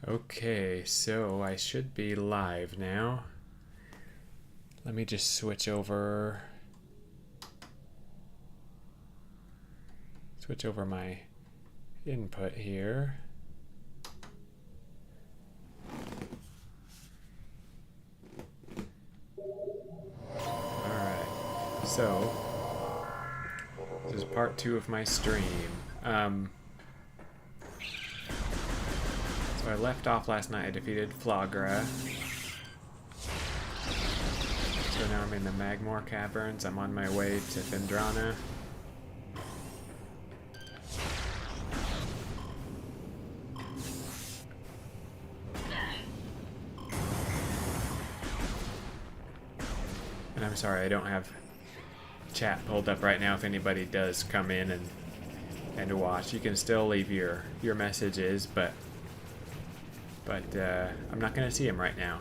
Okay, so I should be live now. Let me just switch over my input here. Alright, so this is part 2 of my stream. So I left off last night. I defeated Flagra. So now I'm in the Magmor Caverns. I'm on my way to Phendrana. And I'm sorry, I don't have chat pulled up right now if anybody does come in and watch. You can still leave your messages, but I'm not going to see them right now.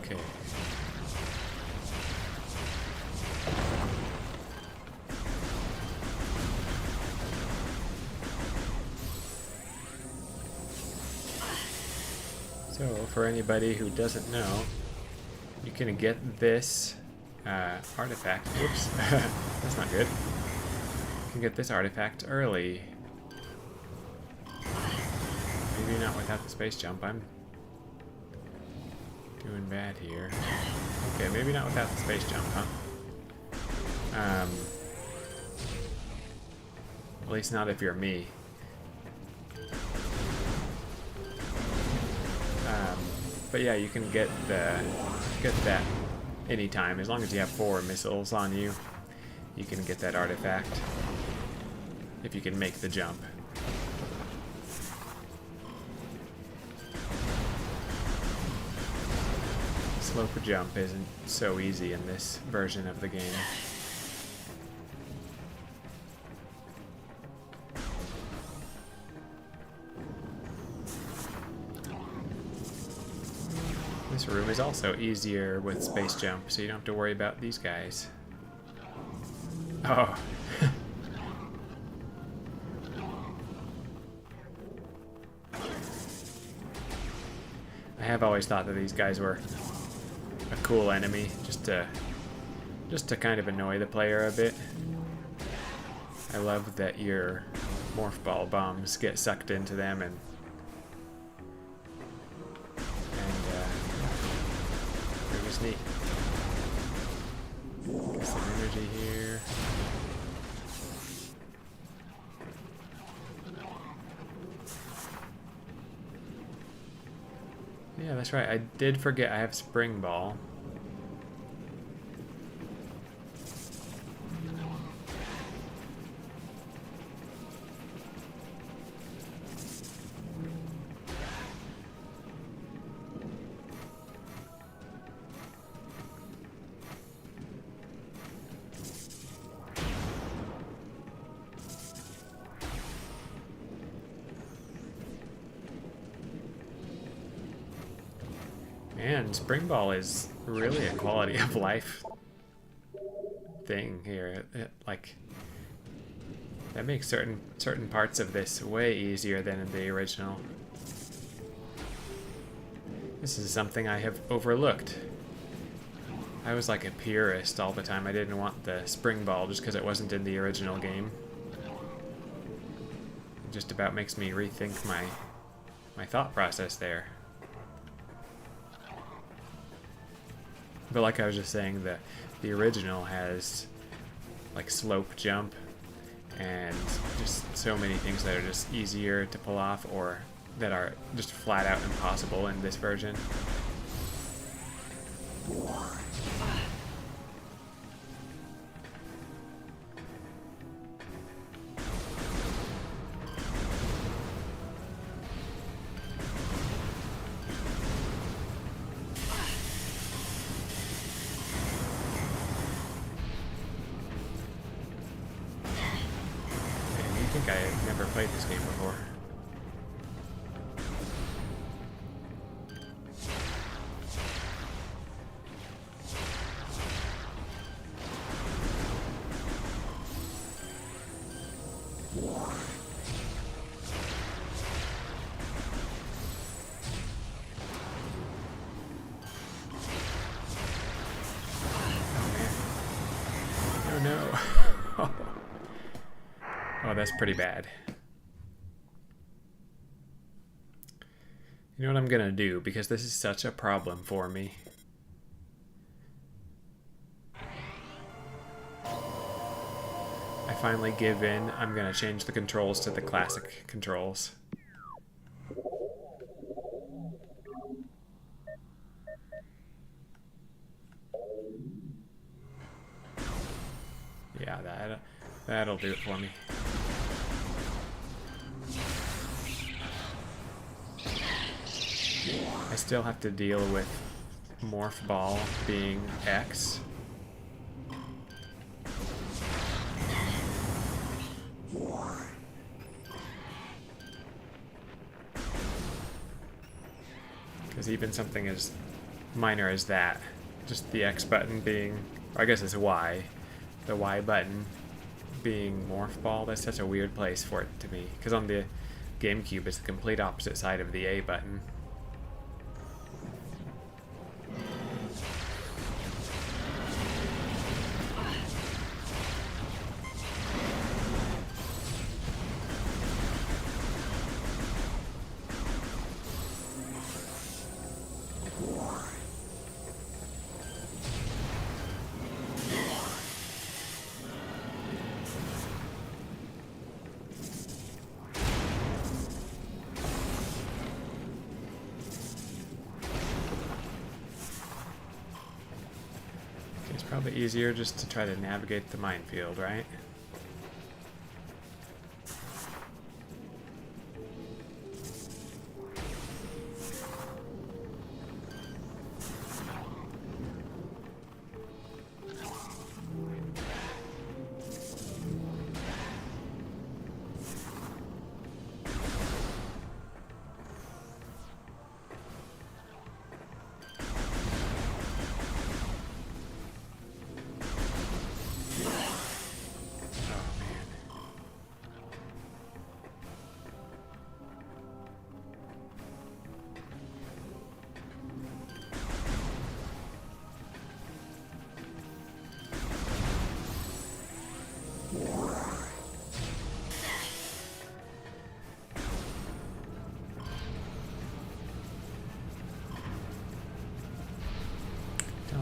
Okay. So, for anybody who doesn't know, you can get this artifact. Whoops, that's not good. You can get this artifact early. Maybe not without the space jump. I'm doing bad here. Okay, maybe not without the space jump, huh? At least not if you're me. But yeah, you can get that anytime. As long as you have 4 missiles on you, you can get that artifact. If you can make the jump. Slope jump isn't so easy in this version of the game. This room is also easier with space jump, so you don't have to worry about these guys. Oh. I have always thought that these guys were a cool enemy, just to kind of annoy the player a bit. I love that your morph ball bombs get sucked into them and neat. Get some energy here. Yeah, that's right. I did forget I have Spring Ball. Man, Spring Ball is really a quality of life thing here. Like, that makes certain parts of this way easier than in the original. This is something I have overlooked. I was like a purist all the time. I didn't want the Spring Ball just because it wasn't in the original game. It just about makes me rethink my thought process there. But like I was just saying, the original has like slope jump and just so many things that are just easier to pull off or that are just flat out impossible in this version. I think I had never played this game before. that's pretty bad. You know what I'm gonna do, because this is such a problem for me. I finally give in. I'm gonna change the controls to the classic controls. Yeah, that'll do it for me. I still have to deal with Morph Ball being X. Because even something as minor as that, just the X button being, or I guess it's Y, the Y button being Morph Ball, that's such a weird place for it to me. Because on the GameCube, it's the complete opposite side of the A button. Probably easier just to try to navigate the minefield, right?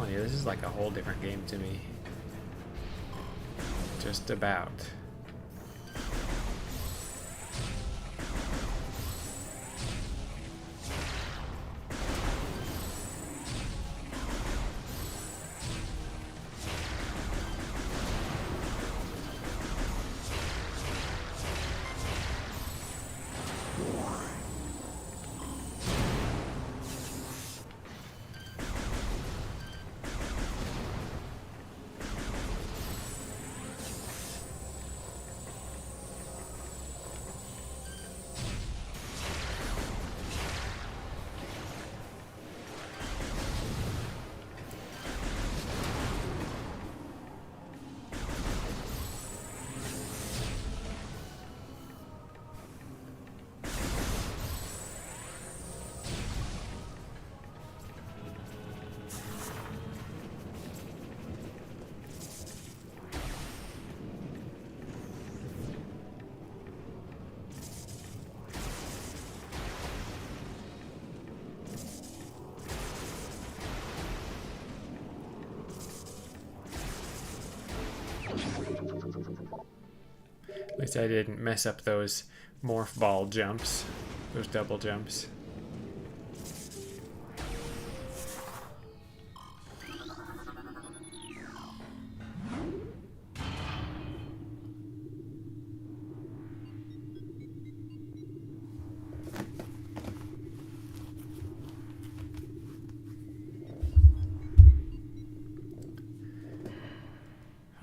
This is like a whole different game to me. Just about. At least I didn't mess up those morph ball jumps, those double jumps.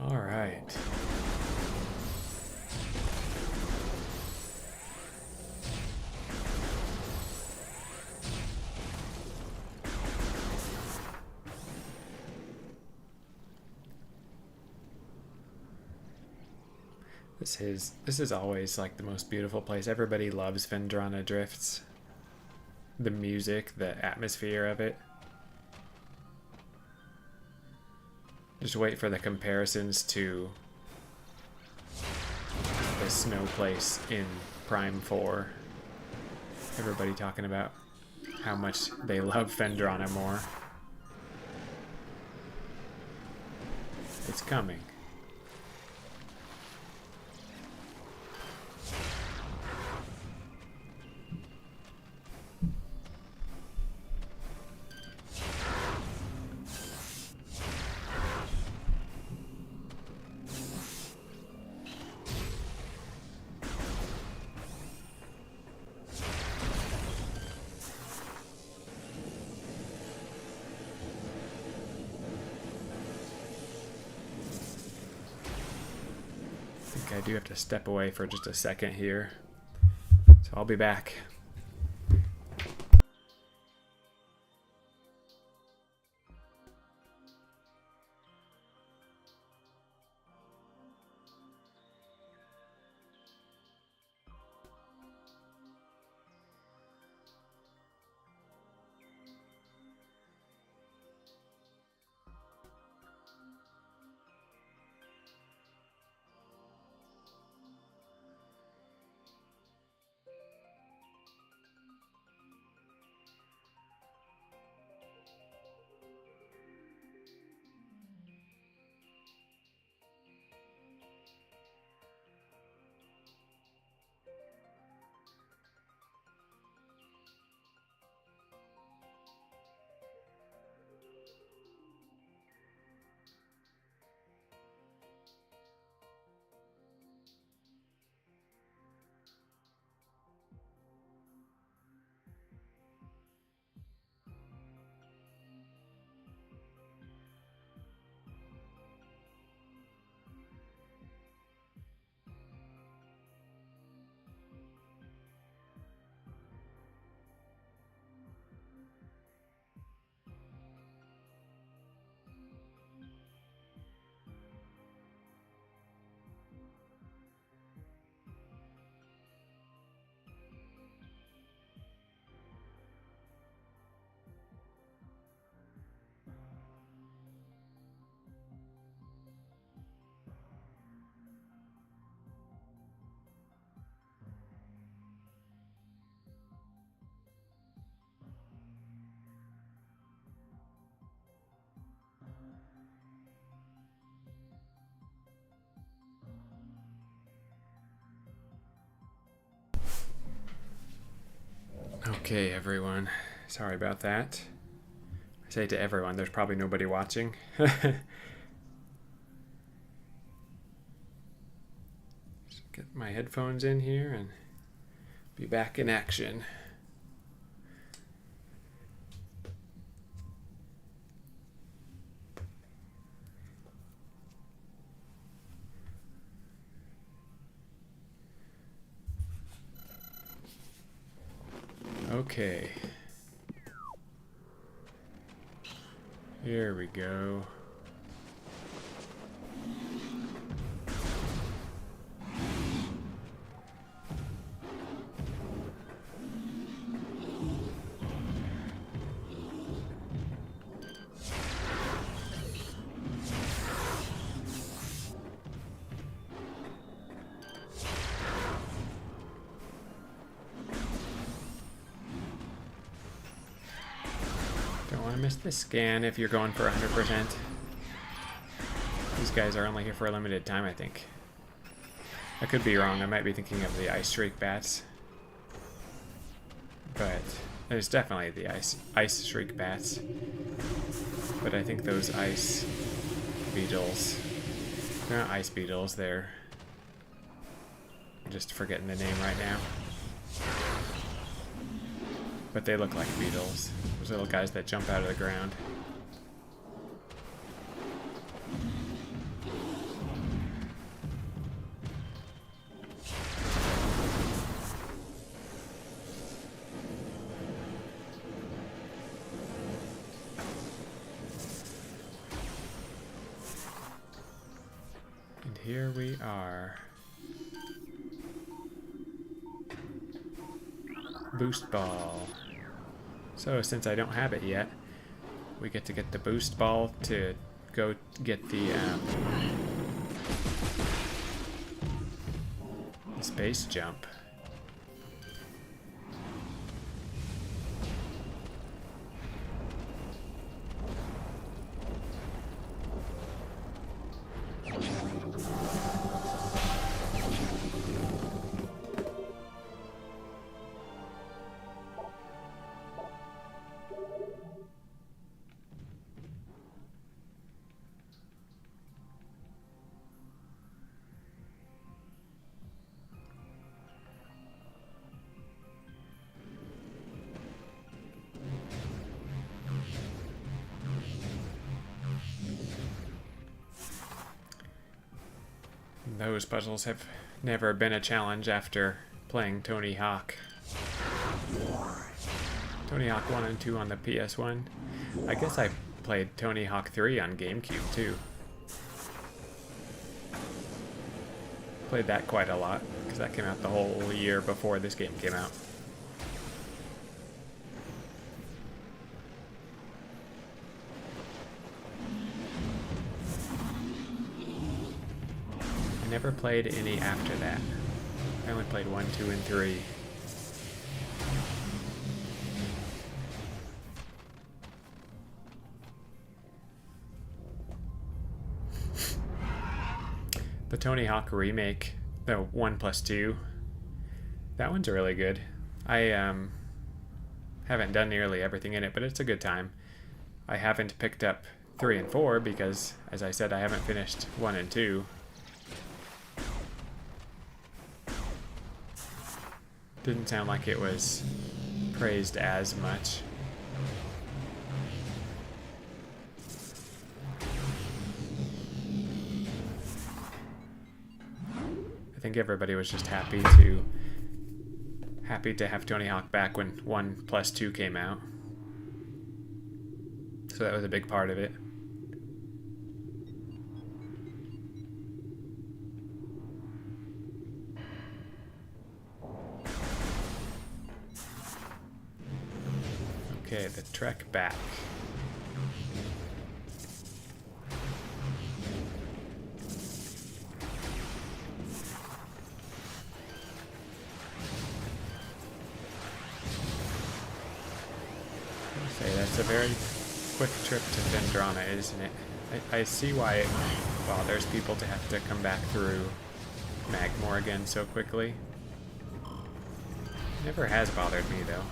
All right. This is always like the most beautiful place. Everybody loves Vendrana Drifts. The music, the atmosphere of it. Just wait for the comparisons to the snow place in Prime 4. Everybody talking about how much they love Fendrana more. It's coming. I do have to step away for just a second here, so I'll be back. Okay, everyone. Sorry about that. I say to everyone, there's probably nobody watching. Just get my headphones in here and be back in action. Okay. Here we go. Miss the scan if you're going for 100%. These guys are only here for a limited time, I think. I could be wrong. I might be thinking of the ice shriek bats. But there's definitely the ice shriek bats. But I think those ice beetles, they're not ice beetles, they're, I'm just forgetting the name right now. But they look like beetles. Those little guys that jump out of the ground. And here we are. Boost ball. So since I don't have it yet, we get to get the boost ball to go get the space jump. Those puzzles have never been a challenge after playing Tony Hawk. Tony Hawk 1 and 2 on the PS1. I guess I played Tony Hawk 3 on GameCube too. Played that quite a lot, because that came out the whole year before this game came out. I never played any after that. I only played 1, 2, and 3. The Tony Hawk remake, the 1+2, that one's really good. I haven't done nearly everything in it, but it's a good time. I haven't picked up 3 and 4 because, as I said, I haven't finished 1 and 2. Didn't sound like it was praised as much. I think everybody was just happy to have Tony Hawk back when 1+2 came out. So that was a big part of it. Okay, the trek back. That's a very quick trip to Vendrana, isn't it? I see why it bothers people to have to come back through Magmore again so quickly. Never has bothered me, though.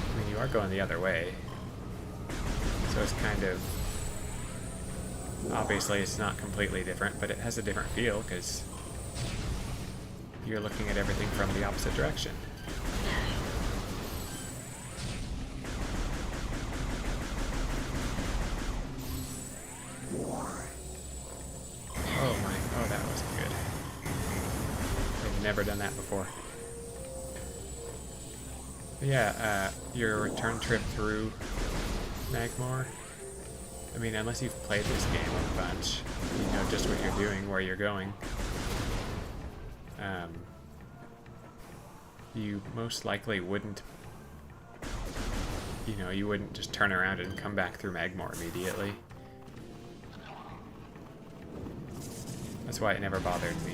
I mean, you are going the other way. So it's kind of... Obviously, it's not completely different, but it has a different feel, because you're looking at everything from the opposite direction. Never done that before. But yeah, your return trip through Magmore, I mean, unless you've played this game a bunch, you know just what you're doing, where you're going. You most likely wouldn't, you wouldn't just turn around and come back through Magmore immediately. That's why it never bothered me.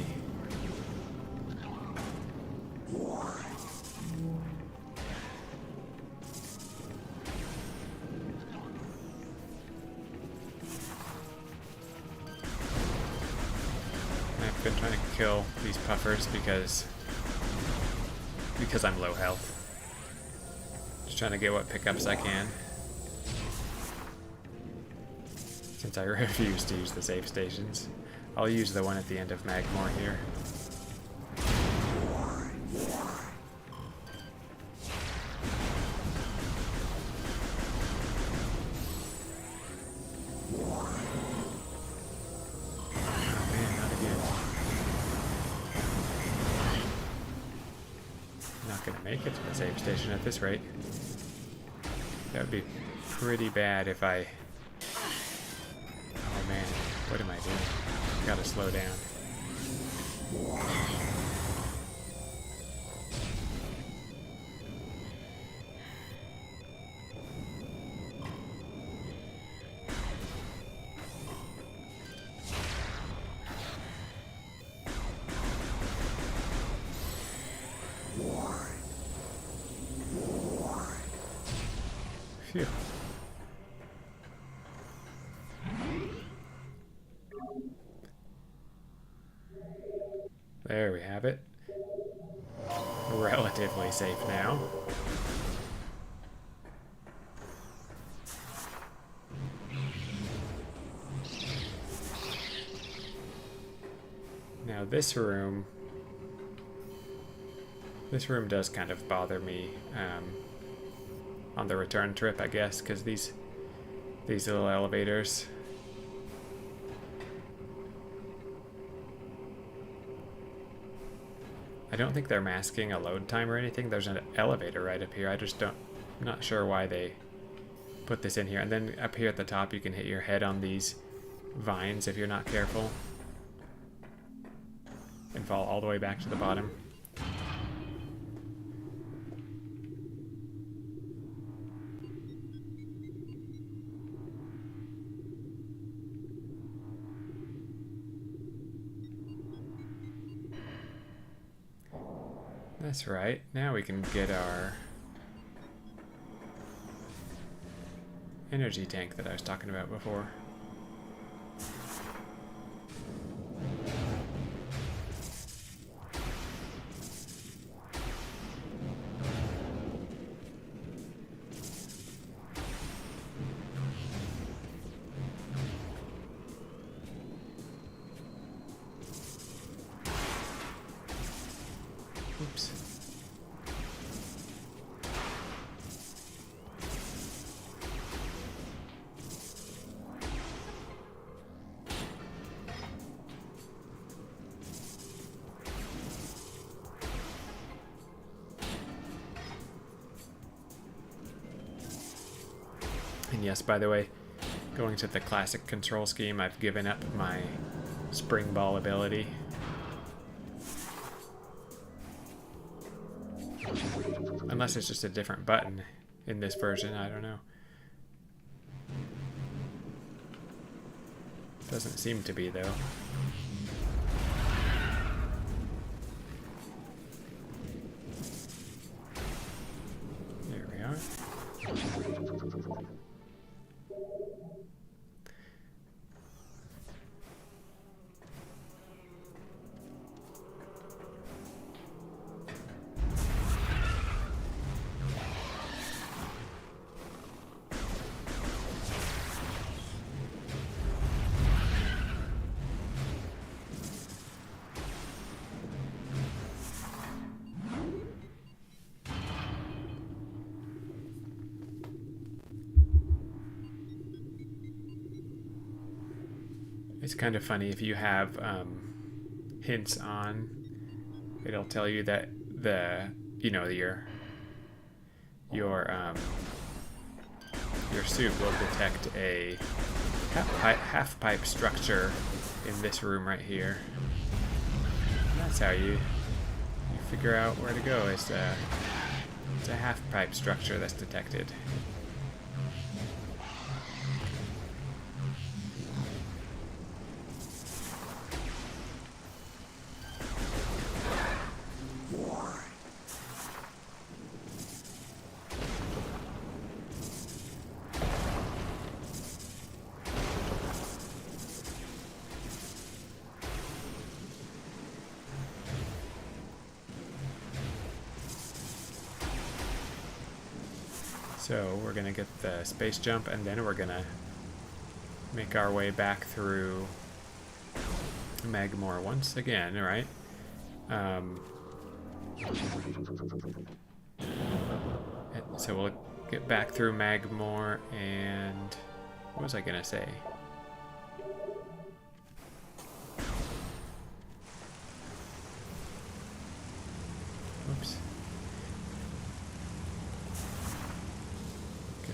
I've been trying to kill these puffers because I'm low health. Just trying to get what pickups I can. Since I refuse to use the save stations, I'll use the one at the end of Magmore here. Make it to the save station at this rate. That would be pretty bad if I... Oh man, what am I doing? I gotta slow down. Phew. There we have it. Relatively safe now. Now this room does kind of bother me on the return trip, I guess, because these little elevators. I don't think they're masking a load time or anything. There's an elevator right up here. I'm not sure why they put this in here. And then up here at the top, you can hit your head on these vines if you're not careful. And fall all the way back to the bottom. That's right. Now we can get our energy tank that I was talking about before. Oops. And yes, by the way, going to the classic control scheme, I've given up my spring ball ability. Unless it's just a different button in this version, I don't know. Doesn't seem to be, though. There we are. It's kind of funny if you have hints on, it'll tell you that your suit will detect a half pipe structure in this room right here. And that's how you figure out where to go. It's a half pipe structure that's detected. So we're going to get the space jump, and then we're going to make our way back through Magmore once again, right? So we'll get back through Magmore, and what was I going to say? Oops.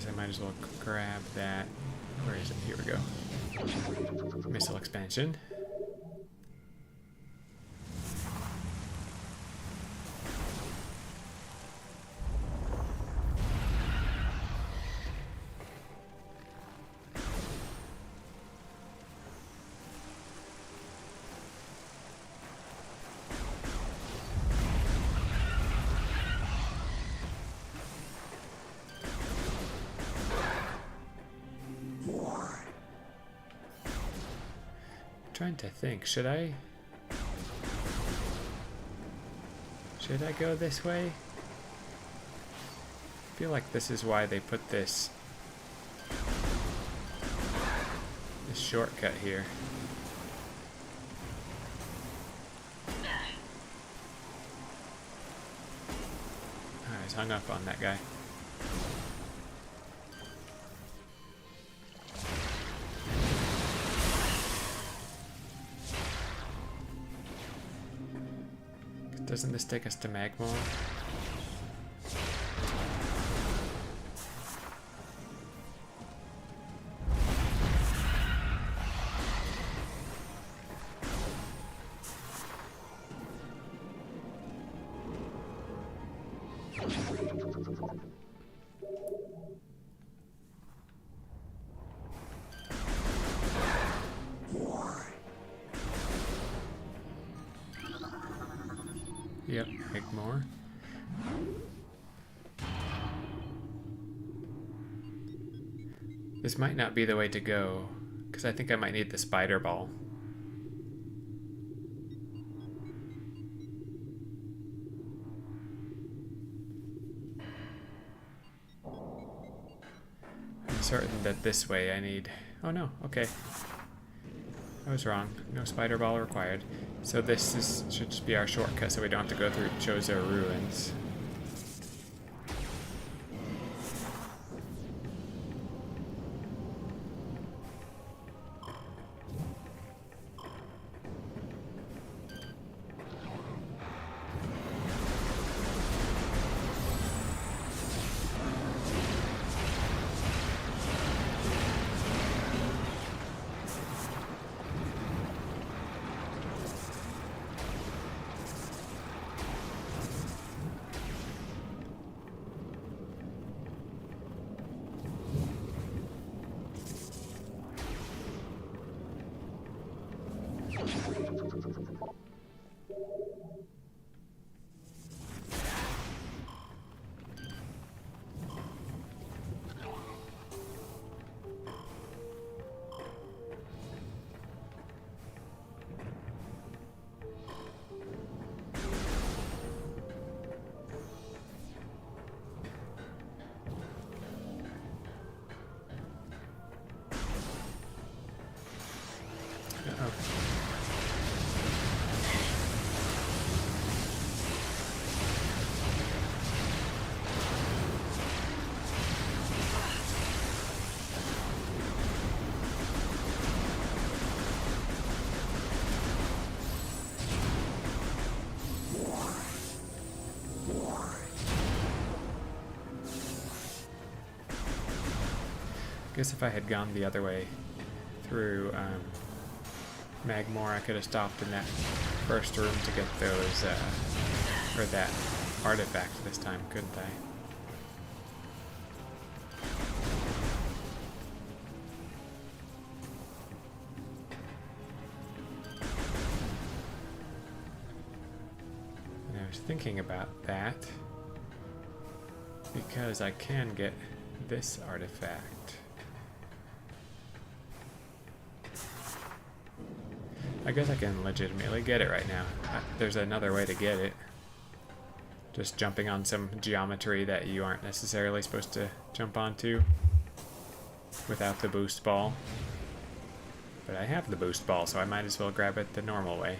I might as well grab that. Where is it? Here we go. Missile expansion. trying to think, should I go this way? I feel like this is why they put this shortcut here. I was hung up on that guy. Doesn't this take us to Magmore? Yep, Magmore. This might not be the way to go, because I think I might need the spider ball. I'm certain that this way I need... Oh no, okay. I was wrong. No spider ball required. So this should just be our shortcut so we don't have to go through Chozo Ruins. I guess if I had gone the other way through Magmore, I could have stopped in that first room to get those, or that artifact this time, couldn't I? And I was thinking about that because I can get this artifact. I guess I can legitimately get it right now. There's another way to get it. Just jumping on some geometry that you aren't necessarily supposed to jump onto without the boost ball. But I have the boost ball, so I might as well grab it the normal way.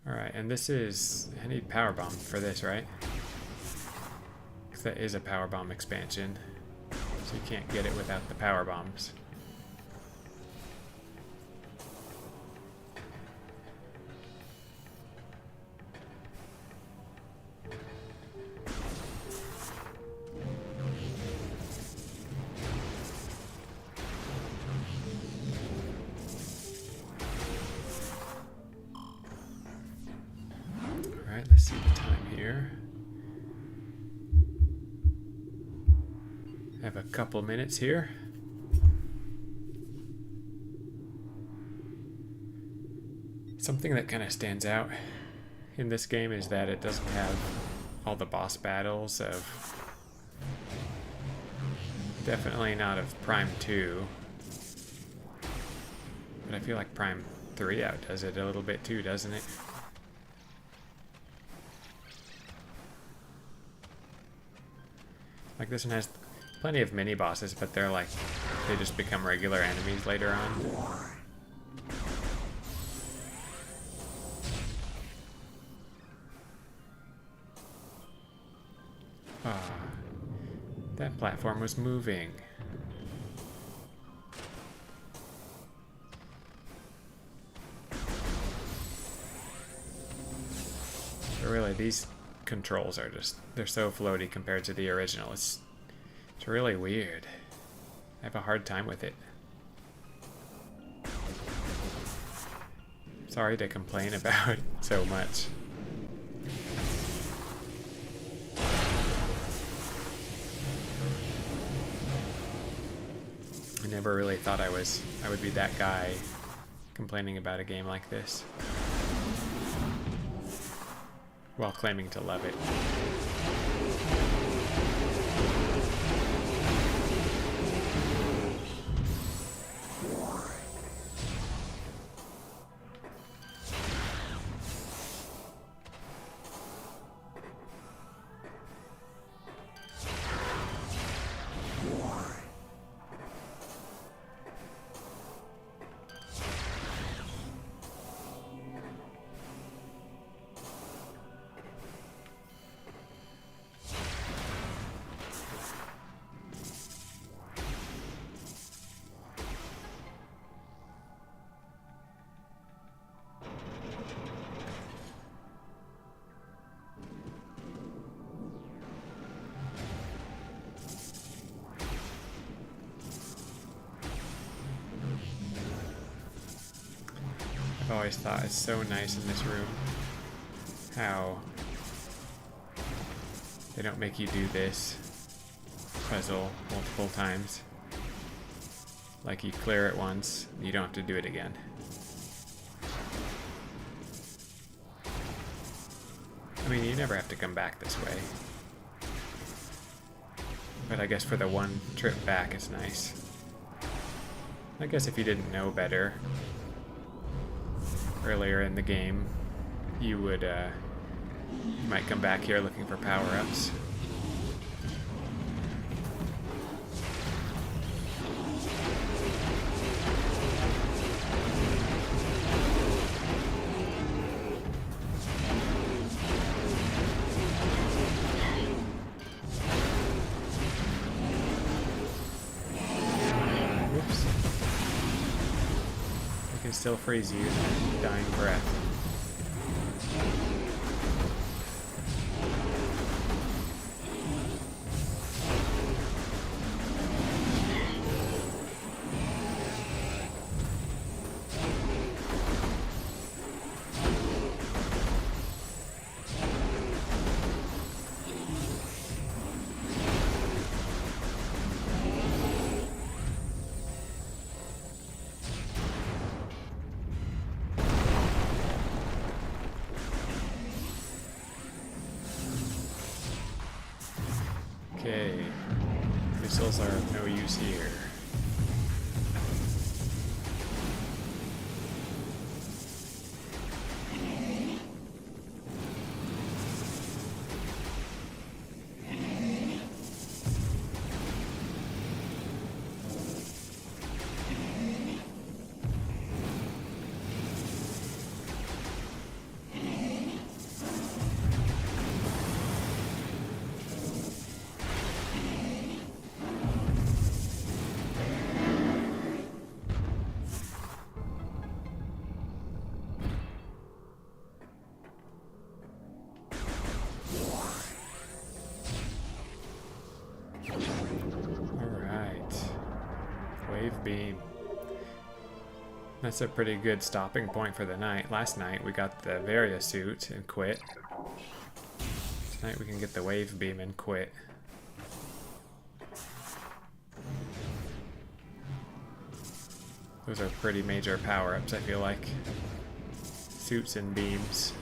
Alright, and this is... I need Power Bomb for this, right? Because that is a Power Bomb expansion. So you can't get it without the Power Bombs. Let's see the time here. I have a couple minutes here. Something that kind of stands out in this game is that it doesn't have all the boss battles of... Definitely not of Prime 2. But I feel like Prime 3 outdoes it a little bit too, doesn't it? Like this one has plenty of mini bosses, but they're like, they just become regular enemies later on. Ah, that platform was moving. But really, these controls are just, they're so floaty compared to the original. It's really weird. I have a hard time with it. Sorry to complain about it so much. I never really thought I would be that guy complaining about a game like this while claiming to love it. I've always thought it's so nice in this room how they don't make you do this puzzle multiple times. Like you clear it once, you don't have to do it again. I mean, you never have to come back this way. But I guess for the one trip back, it's nice. I guess if you didn't know better earlier in the game, you would, you might come back here looking for power-ups. Still freeze you, dying breath. Okay, missiles are of no use here. Beam. That's a pretty good stopping point for the night. Last night we got the Varia suit and quit. Tonight we can get the wave beam and quit. Those are pretty major power-ups, I feel like. suits and beams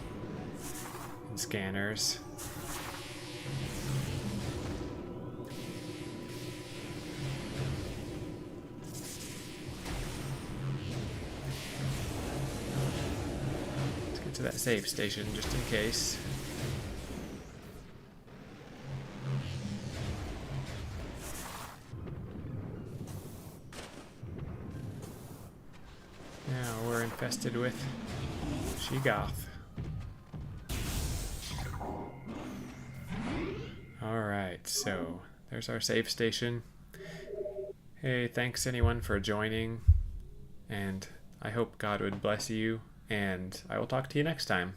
and scanners. Let's get to that save station just in case. Now we're infested with Sheegoth. Alright, so there's our save station. Hey, thanks anyone for joining, and I hope God would bless you, and I will talk to you next time.